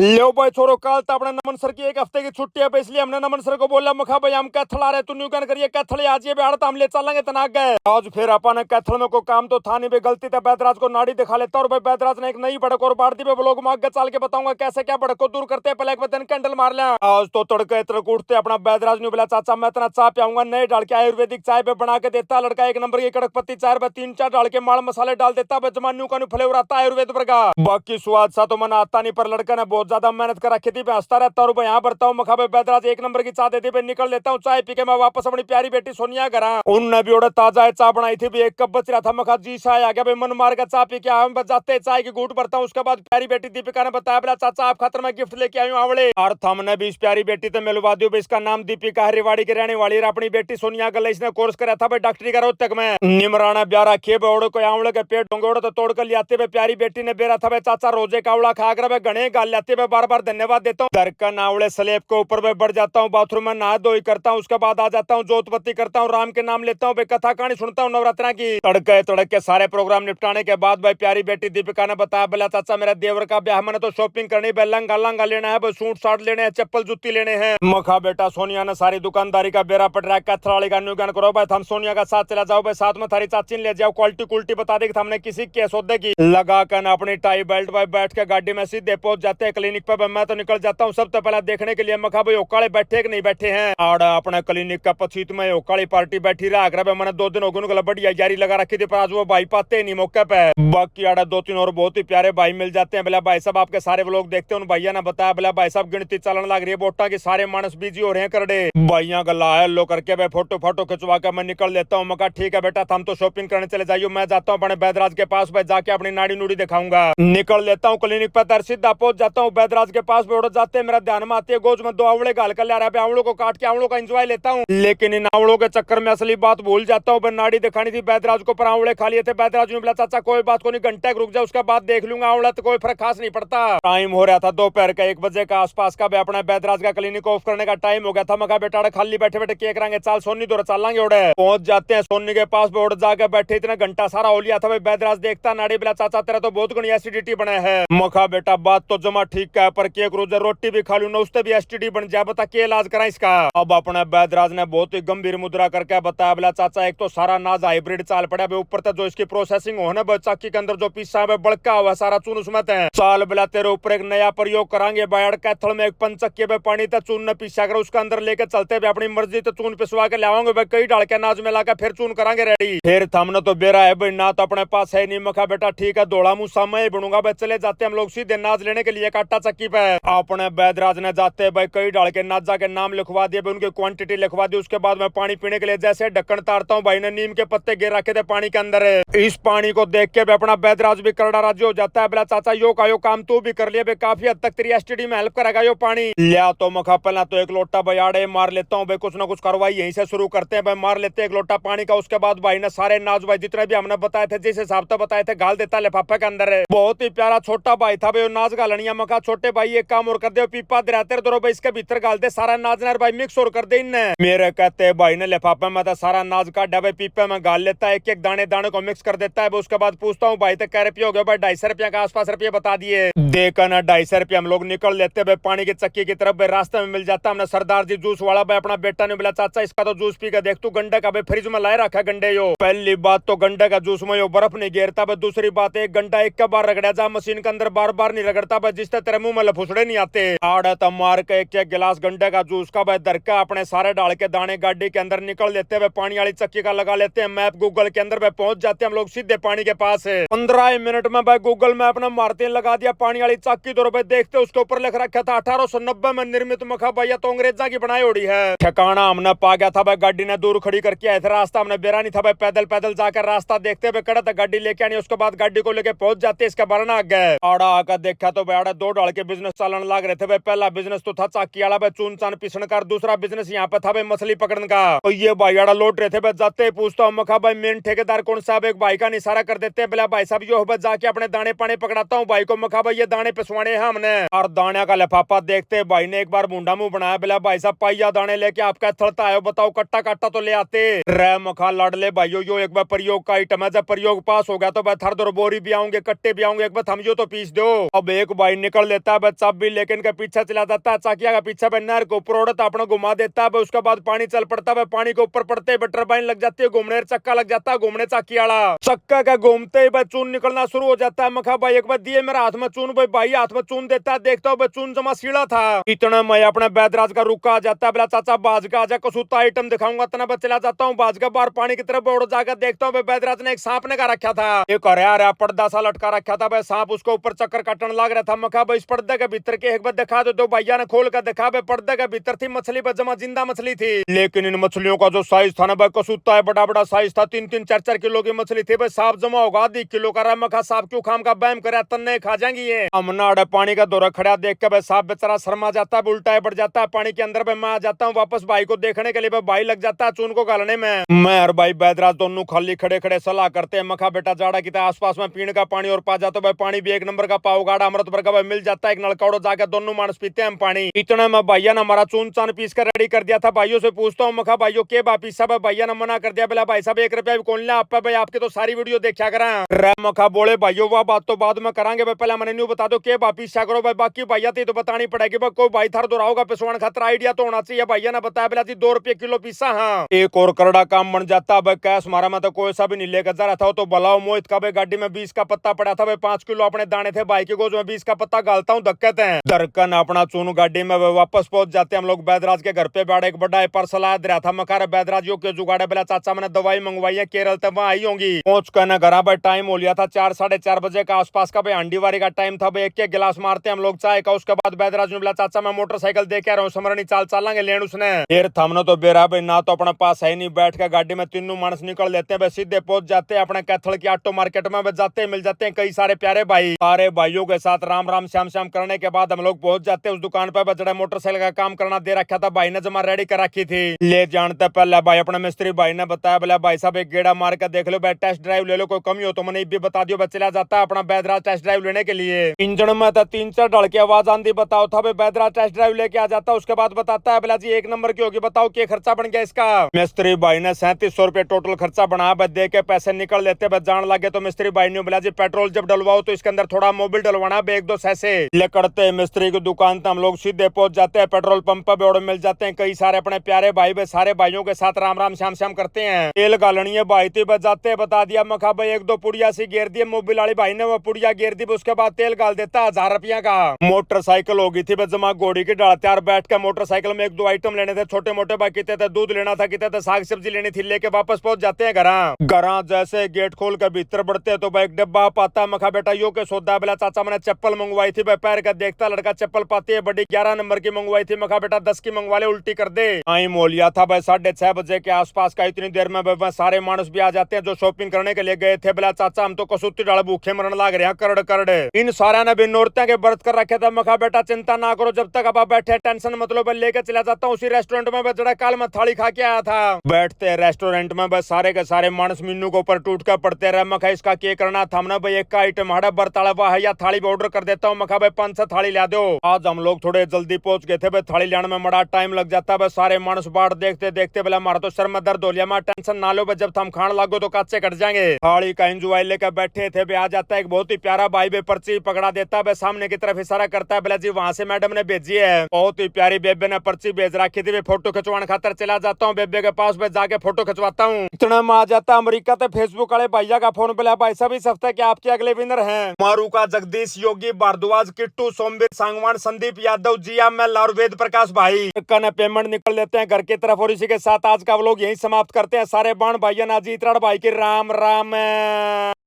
लो भाई छोरो, कल तो अपने नमन सर की एक हफ्ते की छुट्टी है, इसलिए हमने नमन सर को बोला मखा भाई हम कैथल आ रहे, तू न्यू कैन करिए कैथल आज ये बिहार तो हम ले चलेंगे तना गए। आज फिर अपन कैथल में कोई काम तो था नहीं बे, गलती था बैदराज को नाड़ी दिखा लेता और भाई बैदराज ने एक नई भड़क और बाढ़ दी पे ब्लॉग में आगे चल के बताऊंगा कैसे क्या भड़क को दूर करते हैं। पहले एक दिन कैंडल मार लिया। आज तो तड़के तड़क उठते अपना बैदराज ने बोला चाचा मैं इतना चाय पियाऊंगा, नए डाल के आयुर्वेदिक चाय पे बना के देता लड़का, एक नंबर की कड़क पत्ती चाय पे 3-4 डाल के माल मसाले डाल देता, जमान्यू का फ्लेवर आता है आयुर्वेद पर का। बाकी स्वाद सा तो मन आता नहीं, पर लड़का ने बहुत ज्यादा मेहनत करा, खेती पे हंसता रहता और यहाँ बढ़ता हूँ मखा बैदराज एक नंबर की चाय देती पे निकल लेता हूँ। चाय पी के मैं वापस अपनी प्यारी बेटी सोनिया घर उनने भी ताजा चाय बनाई थी भी, एक कप बच रहा था। मखा जी चाय आ गया भाई, मन मार का चाय पी के हम जाते चाय की घूट भरता हूँ। उसके बाद प्यारी बेटी दीपिका ने बताया बोला चाचा आप खातर मैं गिफ्ट लेके आई हूँ आवड़े, और हमने भी इस प्यारी बेटी तो मिलवा दी। इसका नाम दीपिका है, रेवाड़ी की रहने वाली, अपनी बेटी सोनिया गल इसने कोर्स करा था भाई डॉक्टरी का रोहतक में। निमराना ब्यारा खे बेड़ो को आवड़े के पेट डोंगोड़ो तो तोड़ कर लियाते हुए प्यारी बेटी ने बेरा था भाई चाचा रोजे कावड़ा खा कर घने गाल लेते हुए बार बार धन्यवाद देता हूँ। घर का नावड़े स्लेब के ऊपर में बढ़ जाता हूँ, बाथरूम में नहा धोई करता हूँ, उसके बाद आ जाता हूँ जोतपत्ती करता हूँ, राम के नाम लेता हूँ, कथा कहानी सुनता हूँ नवरात्रा की। तड़के तड़के सारे प्रोग्राम निपटाने के बाद भाई प्यारी बेटी दीपिका ने बताया बोला चाचा मेरा देवर का ब्याह, मैंने तो शॉपिंग करनी है, लंगा लंगा लेना है, सूट साट लेने हैं, चप्पल जूती लेने हैं। मखा बेटा सोनिया ने सारी दुकानदारी का बेरा पट रहा है, कैथल का न्यू ज्ञान करो भाई, हम सोनिया का साथ चला जाओ भाई, साथ में थारी चाची ले जाओ, क्वालिटी कुल्टी बता देगी हमने किसी के सौदे की। लगा कर अपनी टाई बेल्ट भाई बैठ के गाड़ी में सीधे पहुंच जाते हैं क्लिनिक पे। मैं तो निकल जाता हूँ सबसे पहले देखने के लिए मखा भाई ओकाले बैठे कि नहीं बैठे हैं, और अपने क्लिनिक का पछीत में ओकाली पार्टी बैठी रहा। मैंने 2 दिन हो गए बढ़िया यारी लगा रखी थी, पर आज वो भाई पाते नहीं मौके पे। बाकी आड़ा 2-3 और बहुत ही प्यारे भाई मिल जाते हैं। बोला भाई साहब आपके सारे लोग देखते हैं, उन भैया ने बताया बोला भाई साहब गिनती चलन लग रही है वोटा की, सारे मानस बिजी हो रहे हैं करडे भैया गला है लो करके भाई फोटो फोटो खिंचवा के मैं निकल लेता हूँ। मका ठीक है बेटा हम तो शॉपिंग करने चले जाइए, मैं जाता हूँ अपने बैदराज के पास भाई, जाके अपनी नाड़ी नूड़ी दिखाऊंगा। निकल लेता हूँ क्लिनिक पर, सीधा पहुंच जाता हूँ बैदराज के पास, उड़ जाते हैं। मेरा ध्यान में आती है गोज में 2 आवड़े गाल कर ले रहा है, आवड़ों को काट के आवड़ों का एंजॉय लेता हूँ, लेकिन इन आवड़ों के चक्कर में असली बात भूल जाता हूँ। नाड़ी दिखानी थी बैदराज को, पर आवड़े खा लिए थे। बैदराज ने बोला चाचा कोई बात को नहीं, घंटे रुक जाए उसके बाद देख लूंगा, आवड़ा तो कोई फर्क खास नहीं पड़ता। टाइम हो रहा था दोपहर का 1 बजे का आसपास का, अपना बैदराज का क्लिनिक ऑफ करने का टाइम हो गया था। मगा बेटा खाली बैठे बैठे केक रंगे चाल सोनी दो चल लांगे उड़े। पहुंच जाते हैं सोनी के पास, उड़ जाकर बैठे, इतना घंटा सारा हो लिया था भाई। बैदराज देखता नाड़ी बोला चाचा तेरा तो बहुत घनी एसिडिटी बने है। मखा बेटा बात तो जमा ठीक है, पर केक रोज रोटी भी खा लू ना उससे भी एसिडिटी बन जाए, बता के इलाज करा इसका। अब अपने बैदराज ने बहुत ही गंभीर मुद्रा करके बताया बोला चाचा एक तो सारा नाज हाइब्रिड चाल पड़ा है, ऊपर तक जो इसकी प्रोसेसिंग होने चक्की के अंदर जो पीसा है बड़का हुआ सारा चून उसमें चाल बोला तेरे ऊपर एक नया प्रयोग करांगे, बायड़ कैथल में एक पंचक्के पे पानी तक चून न पीसा कर उसके अंदर लेके चलते हुए अपनी मर्जी तो चून पिसवा के लाओगे भाई, कई डाल के नाज में लाकर फिर चून करांगे रेडी। फिर थमने तो बेरा है भाई, ना तो अपने पास है नहीं। मखा बेटा ठीक है दौड़ा मुंह समय बनूंगा भाई, चले जाते हम लोग सीधे नाज लेने के लिए काटा चक्की पे। अपने बैदराज ने जाते भाई कई डाल के नाजा के नाम लिखवा दिए, उनकी क्वांटिटी लिखवा दी। उसके बाद मैं पानी पीने के लिए जैसे ढक्कन तारता हूँ, भाई ने नीम के पत्ते गिर रखे थे पानी के अंदर। इस पानी को देख के अपना बैदराज भी करड़ा राजी हो जाता है, बोला चाचा यो का यो काम तू भी कर लिया, काफी हद तक तेरी एसटीडी में हेल्प करेगा यो पानी। लिया तो मखा पहला तो 1 लोटा बयाड़े मार लेता हूँ भाई, कुछ ना कुछ कार्रवाई यहीं से शुरू करते हैं भाई। मार लेते 1 लोटा पानी का, उसके बाद भाई ने सारे नाज भाई जितने भी हमने बताए थे जिस हिसाब से बताए थे गाल देता लिफाफे के अंदर। बहुत ही प्यारा छोटा भाई था भाई, नाज गालनिया। मखा छोटे भाई एक काम और कर दे, पीपा दराते दो भाई इसके भीतर गाल दे सारा नाज ने भाई, मिक्स और कर दे इनने। मेरे कहते भाई ने लिफाफे में तो सारा नाज काटा भाई, पीपे में गाल लेता है, एक एक दाने दाने को मिक्स कर देता है। उसके बाद पूछता हूँ भाई तो कह रुपये हो गए भाई, 250 रुपया के आसपास रुपये बता दिए। देखा ना 250 रुपये हम लोग निकल लेते भाई पानी की चक्की की तरफ भाई, रास्ते में मिल जाता हमने सरदार जी जूस वाला भाई। अपना बेटा ने बोला चाचा इसका तो जूस पी के देख तू, गंडे का भाई फ्रिज में लाए रखा गंडे यो। पहली बात तो गंडे का जूस में यो बर्फ नहीं गिरता भाई, दूसरी बात 1 घंटा एक बार रगड़ा जा मशीन के अंदर, बार बार नहीं रगड़ता भाई जिससे तेरे मुंह में लफुसड़े नहीं आते। आड़त मार के 1-1 गिलास गंडे का जूस का भाई दरका अपने सारे डाल के दाने गाड़ी के अंदर निकल लेते हुए पानी वाली चक्की का लगा लेते हैं मैप गूगल के अंदर भाई, पहुंच जाते हैं हम लोग सीधे पानी के पास है। 15 मिनट में भाई गूगल मैप ने मारते लगा दिया पानी वाली चक्की, तो भाई देखते उसके ऊपर लिख रखा था 1890 में निर्मित। मखा भैया तो अंग्रेजा की बनाई उड़ी है। ठिकाना हमने पा गया था भाई, गाड़ी ने दूर खड़ी करके आए थे, रास्ता हमने बेरा नहीं था भाई, पैदल पैदल जाकर रास्ता देखते हुए कड़ा था गाड़ी लेके आनी। उसके बाद गाड़ी को लेके पहुंच जाते इसका बरना आ गए। आड़ा आकर देखा तो भाई 2 डाल के बिजनेस चलन लग रहे थे भाई। पहला बिजनेस तो था चाकी वाला भाई, चून चान पिसण का, दूसरा बिजनेस यहाँ पे था भाई मछली पकड़ने का। तो ये भाई आड़ा लौट रहे थे भाई, जाते ही पूछता हूँ मखा भाई मेन ठेकेदार कौन साहब, एक भाई का इशारा कर देते हैं, बोला भाई साहब यो बस जाके अपने दाने पाने पकड़ाता हूँ भाई को। मखा भाई ये दाने पिसवाने हैं हमने, और दाने का लिफाफा देखते भाई ने एक बार मुंडा मुंह बनाया, बोला भाई साहब पाइया दाने लेके आपका थड़ता आयो, बताओ कट्टा काटा तो ले आते रे। मखा लाडले भाइयों यो एक बार प्रयोग का आइटम है, जब प्रयोग पास हो गया तो भाई थर दर बोरी भी आऊंगे, कट्टे भी आऊंगे, एक बार हम यो तो पीस दो। अब एक भाई निकल लेता है चाबी लेकिन के पीछे चला जाता है, चकिया का पीछे नहर के ऊपर उड़ता अपना घुमा देता है। उसके बाद पानी चल पड़ता है, पानी के ऊपर पड़ते ही टरबाइन लग जाती है, घूमने चक्का लग जाता है, घूमने चक्की वाला चक्का का घूमते ही चून निकलना शुरू हो जाता है। मखा भाई एक बार दिए मेरे हाथ में चून, भाई हाथ में चून देता है, देखता हूँ चून जमा सीढ़ा था। इतना मैं अपने बैदराज का रुका जाता है, बोला चाचा बाज का आजा कसूता आइटम दिखाऊंगा, तना पर चला जाता हूँ बाज का बाहर पानी की तरफ उड़ जाकर देखता हूँ बैदराज ने एक सांप ने का रखा था, एक यार पर्दा सा लटका रखा था भाई, सांप उसके ऊपर चक्कर काटने लग रहा था। मखा भाई इस पर्दे के भीतर के एक बार दिखा दो भैया ने खोल कर दिखा, पर्दे के भीतर थी मछली पर जमा जिंदा मछली थी, लेकिन इन मछलियों का जो साइज था ना भाई कसूता है, बड़ा बड़ा साइज था, 3-3 4-4 किलो की मछली थी भाई। सांप जमा होगा 1 किलो का, मखा सांप क्यों खाम का बैम करे, तन्ने खा जाएंगी ये। अमनाड़ पानी का दौरा खड़ा देख के भाई सांप बेचारा शर्मा जाता है, उल्टा पड़ जाता है पानी के अंदर। मैं आ जाता हूँ वापस भाई को देखने के लिए, भाई लग जाता है चून को गालने में। मैं और भाई बैदराज दोनों खाली खड़े खड़े सलाह करते हैं, मखा बेटा जाड़ा की आसपास में पीने का पानी और पा जाता भाई, पानी भी 1 नंबर का पाओ गाड़ा अमृतभर का भाई मिल जाता है, एक नलकाड़ो जाकर दोनों मानस पीते हैं पानी। इतना में भैया ने हमारा चून चान पीस कर रेडी कर दिया था। भाइयों से पूछता हूँ मखा भाइयों के बापी सब, भैया ने मना कर दिया, बोला भाई साहब 1 रुपया भी कौन लिया आप भाई, आपकी तो सारी वीडियो देखा करा। मखा बोले भाइयों वह बात तो बाद में करांगे भाई, पहले मैंने न्यू बता दो के बापी करो भाई, बाकी भैया तो बतानी पड़ेगी भाई, कोई भाई थार दोहराओगा पिसवान खतरा आइडिया तो होना चाहिए। भैया ने बताया बोला जी 2 रुपये किलो पीसा। हाँ एक और करड़ा काम बन जाता भाई, कैश मारा मैं तो कोई सा भी नहीं लेकर जा रहा था, तो भलाओ मोहित का भाई गाड़ी में 20 का पत्ता पड़ा था भाई, 5 किलो अपने दाने थे भाई के गोज में, 20 का पत्ता गालता हूँ धक्कत है दरकन अपना चून गाड़ी में वापस पहुंच जाते हम लोग। बैदराज के घर पे बैठे एक बड़ा पार्सल आया रहा था, मकार बैदराज यो के जुगाड़े बोला चाचा मैंने दवाई मंगवाई है केरल तक वहां आई होंगी। पहुंच कर ना घर भाई टाइम हो लिया था 4 साढ़े 4 बजे का आसपास का भाई, हांडीवारी का टाइम था भाई, एक गिलास मारते हम लोग चाय का। उसके बाद बैदराज ने बोला चाचा मैं मोटरसाइकिल दे के आ रहा हूँ, समरनी चाल चलेंगे लेन उसने। फिर थमनो तो बेरा भाई ना तो अपने पास है नहीं, बैठ के गाड़ी में तीनों मानस निकल लेते हैं, सीधे पहुंच जाते हैं अपने कैथल की ऑटो मार्केट में जाते मिल जाते हैं कई सारे प्यारे भाई। सारे भाइयों के साथ राम राम श्याम श्याम करने के बाद हम लोग पहुंच जाते हैं उस दुकान पर, बजड़ा मोटरसाइकिल का काम करना दे रखा था भाई ने, जमा रेडी कर रखी थी। ले जानते पहले भाई अपने मिस्त्री भाई ने बताया, बोला भाई साहब एक गेड़ा मार कर देख लो भाई, टेस्ट ड्राइव ले लो, कोई कमी हो तो मैंने भी बता दियो। चला जाता है अपना बैदराज टेस्ट ड्राइव लेने के लिए। इंजन में था 3-4 ढल की आवाज आंदी, बताओ था भाई बैदराज टेस्ट ड्राइव लेके आ जाता। उसके बाद बताता है बोला जी 1 नंबर की होगी, बताओ क्या खर्चा बन गया इसका। मिस्त्री भाई ने 3700 रुपए टोटल खर्चा बना, दे के पैसे निकल लेते बस जान लगे। तो मिस्त्री भाई ने बोला जी पेट्रोल जब डलवाओ तो इसके अंदर थोड़ा मोबिल डलवाना, 1-2 सैसे लेकर मिस्त्री की दुकान हम लोग सीधे पहुंच जाते हैं। पेट्रोल पंप पे मिल जाते हैं कई सारे अपने प्यारे भाई, सारे भाइयों के साथ राम राम श्याम श्याम करते हैं। तेल गालनी है भाई थी बजाते बता दिया, मखा भाई 1-2 पुड़िया सी घेर दी, मोबिल वाली भाई ने वो पुड़िया घेर दी, उसके बाद तेल गाल देता 1000 रुपया का। मोटरसाइकिल होगी थी जमा घोड़ी की डाल तैयार, बैठ के मोटरसाइकिल में 1-2 आइटम लेने थे छोटे मोटे भाई, कितने थे दूध लेना था, कितने थे साग सब्जी लेनी थी, लेके वापस पहुंच जाते हैं घर। जैसे गेट खोल के भीतर बढ़ते तो भाई एक डब्बा पाता, मखा बेटा यो के सौदा, बोला चाचा मैंने चप्पल मंगवाई थी भाई, पैर का देखता लड़का चप्पल पाती है बड़ी 11 नंबर की मंगवाई थी, मखा बेटा 10 की मंगवा ले उल्टी कर दे। आई मोलिया था भाई 6:30 बजे के आसपास का, इतनी देर में भाई सारे मानुस भी आ जाते हैं जो शॉपिंग करने के लिए गए थे। बोला चाचा हम तो कसूती डाल भूखे मरने लग रहे हैं करड़ करड़। इन सारे ने भी नौरते के व्रत कर रखे थे, मखा बेटा चिंता ना करो जब तक आप बैठे टेंशन मतलब लेके चला जाता हूँ उसी रेस्टोरेंट में, बजड़ा काल में थाली खा के आया था। बैठते रेस्टोरेंट में बस सारे के सारे मानस मीनू के ऊपर टूट कर पड़ते रहे। मखा इसका क्या करना था ना भाई, एक का आइटम हड़ा बरताला हुआ है या थाली ऑर्डर कर देता हूँ, मखा भाई 5-6 थाली ला दो। आज हम लोग थोड़े जल्दी पहुंच गए थे भाई, थाली लाने में बड़ा टाइम लग जाता है। सारे मानस बाट देखते देखते बोला हमारा तो सर में दर्द हो लिया, मैं टेंशन ना लो, जब हम खान लागो तो काचे कट जाएंगे। थाली का एंजॉय लेकर बैठे थे आ जाता है एक बहुत ही प्यारा भाई बे, पर्ची पकड़ा देता है, सामने की तरफ इशारा करता है, बोला जी वहां से मैडम ने भेजी है। बहुत ही प्यारी बेबे ने पर्ची भेज रखी थी, फोटो खिंचवाने खातर चला जाता हूँ बेबे के पास, जाके फोटो खिंचवाता हूँ। इतना में आ जाता अमेरिका तो फेसबुक वाले भैया का फोन, बोला भाई साहब इस हफ्ते के आपके अगले विनर हैं मारू का जगदीश, योगी भारद्वाज, किट्टू, सोमवीर, सांगवान, संदीप यादव, जिया मैल और वेद प्रकाश भाई। पेमेंट निकल लेते हैं घर की तरफ, और इसी के साथ आज का व्लॉग यही समाप्त करते हैं। सारे बाण भाइयों नाजी भाई की राम राम।